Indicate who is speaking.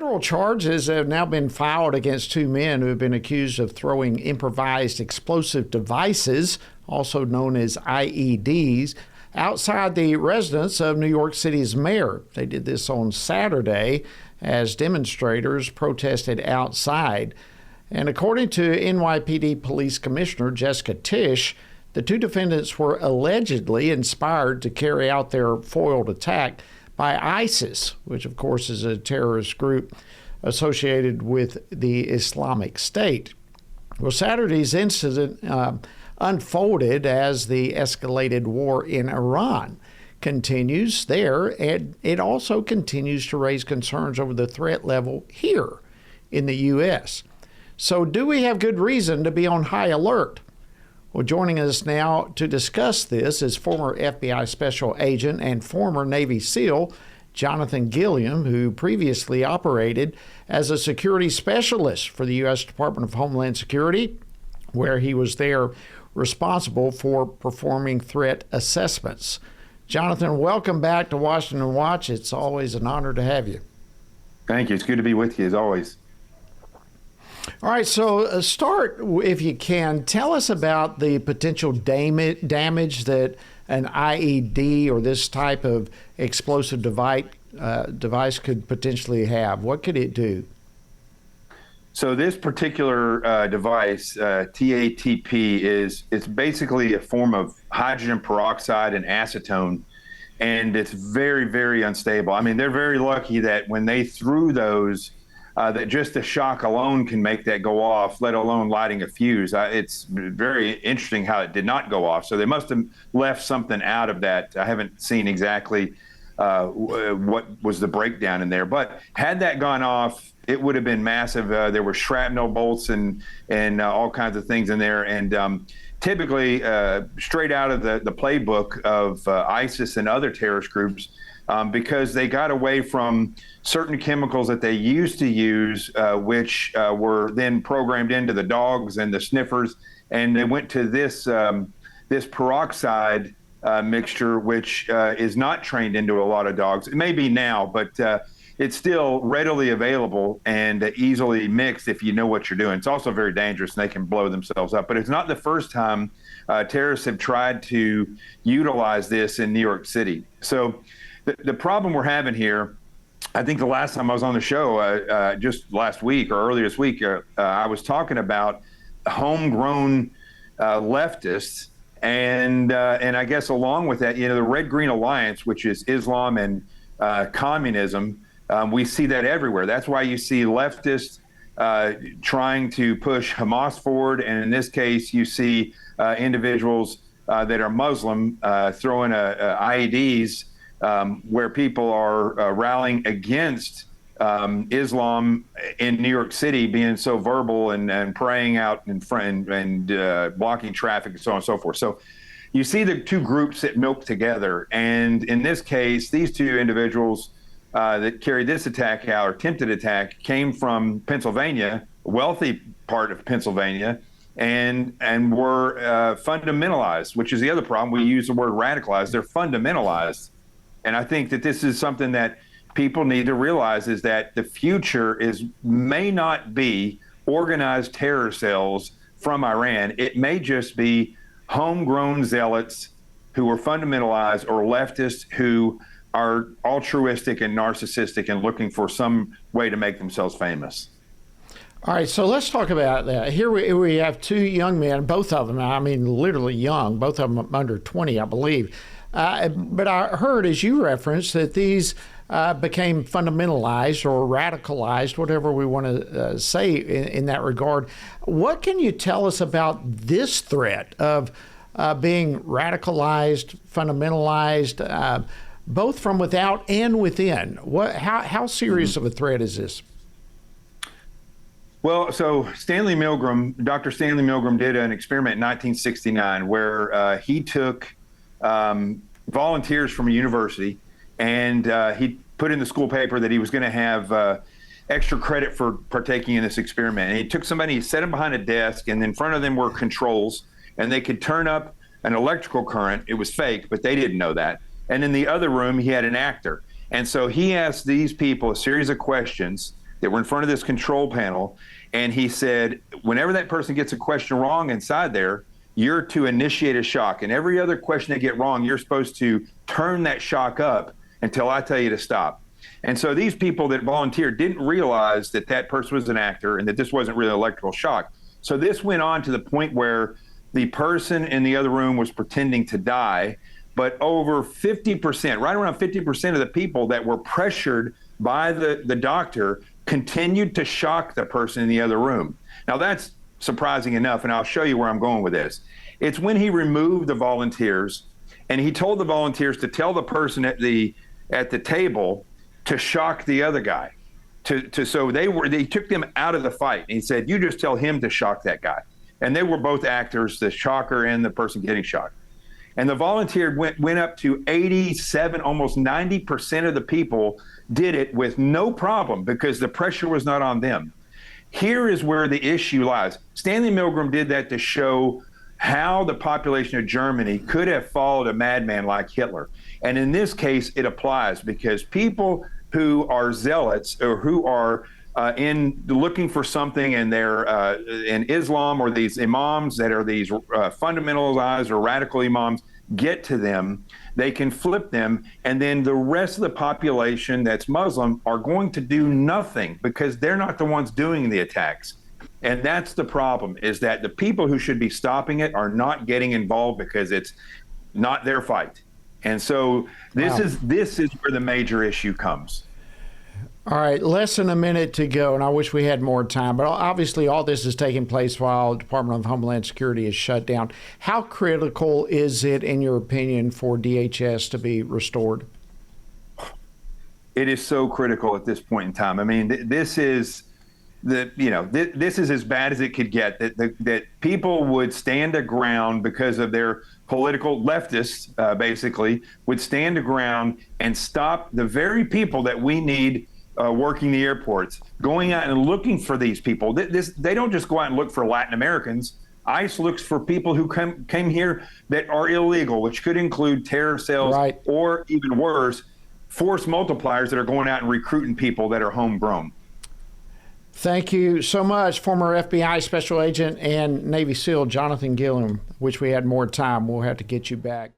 Speaker 1: Federal charges have now been filed against two men who have been accused of throwing improvised explosive devices, also known as IEDs, outside the residence of New York City's mayor. They did this on Saturday as demonstrators protested outside. And according to NYPD Police Commissioner Jessica Tisch, the two defendants were allegedly inspired to carry out their foiled attack by ISIS, which of course is a terrorist group associated with the Islamic State. Well, Saturday's incident unfolded as the escalated war in Iran continues there, and it also continues to raise concerns over the threat level here in the U.S. So do we have good reason to be on high alert? Well, joining us now to discuss this is former FBI Special Agent and former Navy SEAL Jonathan Gilliam, who previously operated as a security specialist for the U.S. Department of Homeland Security, where he was there responsible for performing threat assessments. Jonathan, welcome back to Washington Watch. It's always an honor to have you.
Speaker 2: Thank you. It's good to be with you as always.
Speaker 1: All right, so start, if you can, tell us about the potential damage that an IED or this type of explosive device could potentially have. What could it do?
Speaker 2: So this particular device, TATP, it's basically a form of hydrogen peroxide and acetone, and it's very, very unstable. I mean, they're very lucky that when they threw those, that just the shock alone can make that go off, let alone lighting a fuse. It's very interesting how it did not go off. So they must have left something out of that. I haven't seen exactly what was the breakdown in there. But had that gone off, it would have been massive. There were shrapnel bolts and all kinds of things in there. And typically, straight out of the playbook of ISIS and other terrorist groups, because they got away from certain chemicals that they used to use, which were then programmed into the dogs and the sniffers, and they went to this peroxide mixture, which is not trained into a lot of dogs. It may be now, but it's still readily available and easily mixed if you know what you're doing. It's also very dangerous, and they can blow themselves up. But it's not the first time terrorists have tried to utilize this in New York City. So the problem we're having here, I think the last time I was on the show, just last week or earlier this week, I was talking about homegrown leftists, and I guess along with that, the Red Green Alliance, which is Islam and communism, we see that everywhere. That's why you see leftists trying to push Hamas forward, and in this case, you see individuals that are Muslim throwing IEDs. Where people are rallying against Islam in New York City, being so verbal and praying out in front and blocking traffic and so on and so forth. So you see the two groups that milk together. And in this case, these two individuals that carried this attack out or attempted attack came from Pennsylvania, a wealthy part of Pennsylvania, and were fundamentalized, which is the other problem. We use the word radicalized. They're fundamentalized. And I think that this is something that people need to realize, is that the future may not be organized terror cells from Iran. It may just be homegrown zealots who are fundamentalized, or leftists who are altruistic and narcissistic and looking for some way to make themselves famous.
Speaker 1: All right, so let's talk about that. Here we have two young men, both of them, I mean, literally young, both of them under 20, I believe. But I heard, as you referenced, that these became fundamentalized or radicalized, whatever we want to say in that regard. What can you tell us about this threat of being radicalized, fundamentalized, both from without and within? How serious of a threat is this?
Speaker 2: Well, so Dr. Stanley Milgram did an experiment in 1969 where he took volunteers from a university, and he put in the school paper that he was going to have extra credit for partaking in this experiment. And he took somebody, he set him behind a desk, and in front of them were controls, and they could turn up an electrical current. It was fake, but they didn't know that. And in the other room, he had an actor. And so he asked these people a series of questions that were in front of this control panel. And he said, whenever that person gets a question wrong inside there, you're to initiate a shock. And every other question they get wrong, you're supposed to turn that shock up until I tell you to stop. And so these people that volunteered didn't realize that that person was an actor and that this wasn't really electrical shock. So this went on to the point where the person in the other room was pretending to die, but over 50%, right around 50% of the people that were pressured by the doctor continued to shock the person in the other room. Now that's surprising enough, and I'll show you where I'm going with this. It's when he removed the volunteers, and he told the volunteers to tell the person at the table to shock the other guy. So they took them out of the fight. And he said, you just tell him to shock that guy. And they were both actors, the shocker and the person getting shocked. And the volunteer went up to 87, almost 90% of the people did it with no problem because the pressure was not on them. Here is where the issue lies. Stanley Milgram did that to show how the population of Germany could have followed a madman like Hitler. And in this case, it applies because people who are zealots or who are in looking for something and they're in Islam, or these imams that are these fundamentalized or radical imams get to them, they can flip them, and then the rest of the population that's Muslim are going to do nothing because they're not the ones doing the attacks. And that's the problem, is that the people who should be stopping it are not getting involved because it's not their fight. And so this is where the major issue comes.
Speaker 1: All right, less than a minute to go, and I wish we had more time. But obviously, all this is taking place while the Department of Homeland Security is shut down. How critical is it, in your opinion, for DHS to be restored?
Speaker 2: It is so critical at this point in time. I mean, this is this is as bad as it could get. That people would stand their ground because of their political leftists, basically, would stand their ground and stop the very people that we need. Working the airports, going out and looking for these people. They don't just go out and look for Latin Americans. ICE looks for people who came here that are illegal, which could include terror cells, right, or even worse, force multipliers that are going out and recruiting people that are homegrown.
Speaker 1: Thank you so much, former FBI Special Agent and Navy SEAL Jonathan Gilliam. Wish we had more time. We'll have to get you back.